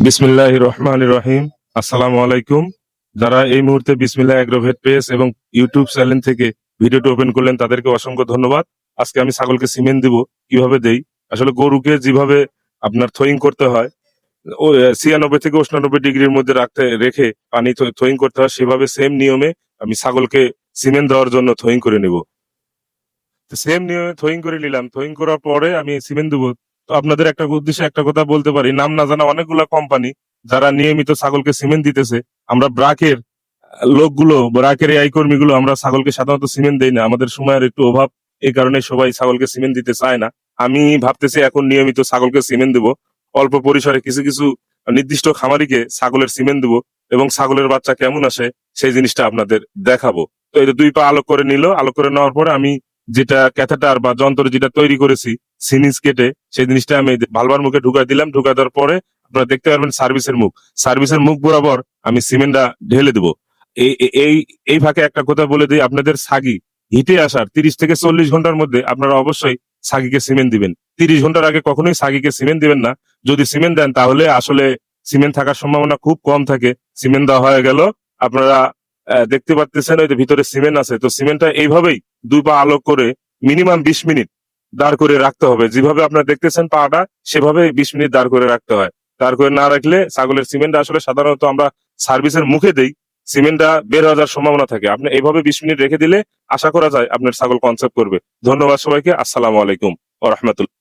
বিসমিল্লাহির রহমানির রহিম। আসসালামু আলাইকুম। যারা এই মুহূর্তে বিসমিল্লাহ এগ্রোভেট পেজ এবং ইউটিউব চ্যানেল থেকে ভিডিওটি ওপেন করলেন তাদেরকে অসংখ্য ধন্যবাদ। আজকে আমি ছাগলকে সিমেন্ট দিব, কিভাবে দেই। আসলে গরুকে যেভাবে আপনার থোয়িং করতে হয়, ও 96 থেকে 98 ডিগ্রির মধ্যে রেখে পানি থোয়িং করতে হয়, সেভাবে সেম নিয়মে আমি ছাগলকে সিমেন্ট দেওয়ার জন্য থোয়িং করে নিব। সেম নিয়মে থোয়িং করে নিলাম। থোয়িং করার পরে আমি সিমেন্ট দেবো। তো আপনাদের একটা উদ্দেশ্যে একটা কথা বলতে পারি, নাম না জানা অনেকগুলা কোম্পানি যারা নিয়মিত ছাগলকে সিমেন্ট দিতেছে। আমরা ব্রাকের এই কর্মীগুলো আমরা ছাগলকে সাধারণত সিমেন্ট দেই না, আমাদের সময়ের একটু অভাব। এই কারণে সবাই ছাগলকে সিমেন্ট দিতে চায় না। আমি ভাবতেছি এখন নিয়মিত ছাগলকে সিমেন্ট দেবো। অল্প পরিসরে কিছু কিছু নির্দিষ্ট খামারিকে ছাগলের সিমেন্ট দেবো এবং ছাগলের বাচ্চা কেমন আসে সেই জিনিসটা আপনাদের দেখাবো। তো এই যে 2 পা আলোক করে নিল। আলোক করে নেওয়ার পরে আমি যেটা ক্যাথেটার বা যন্ত্র যেটা তৈরি করেছি সিরিঞ্জ কেটে, সেই জিনিসটা আমি ভালভার মুখে ঢুকাই দিলাম। ঢুকাই দেওয়ার পরে আপনারা দেখতে পারবেন সার্ভিসের মুখ বরাবর আমি সিমেন্টটা ঢেলে দেবো। এই এই এই ফাঁকে একটা কথা বলে দিই, আপনাদের ছাগি হিটে আসার 30 থেকে 40 ঘন্টার মধ্যে আপনারা অবশ্যই ছাগিকে সিমেন্ট দিবেন। 30 ঘন্টার আগে কখনোই ছাগিকে সিমেন্ট দিবেন না। যদি সিমেন্ট দেন তাহলে আসলে সিমেন্ট থাকার সম্ভাবনা খুব কম থাকে। সিমেন্ট দেওয়া হয়ে গেল, আপনারা দেখতে পাচ্ছেন ওই যে ভিতরে সিমেন্ট আছে। তো সিমেন্টটা এইভাবেই 2 পা আলোক করে মিনিমাম 20 মিনিট দাঁড় করে রাখতে হবে। যেভাবে আপনারা দেখতেছেন পাটা, সেভাবে 20 মিনিট দাঁড় করে রাখতে হয়। দাঁড় করে না রাখলে ছাগলের সিমেন্টটা আসলে সাধারণত আমরা সার্ভিসের মুখে দেই, সিমেন্টটা বের হয়ে যাওয়ার সম্ভাবনা থাকে। আপনি এইভাবে 20 মিনিট রেখে দিলে আশা করা যায় আপনার ছাগল কনসেপ্ট করবে। ধন্যবাদ সবাইকে। আসসালামু আলাইকুম ওয়া রাহমাতুল্লাহ।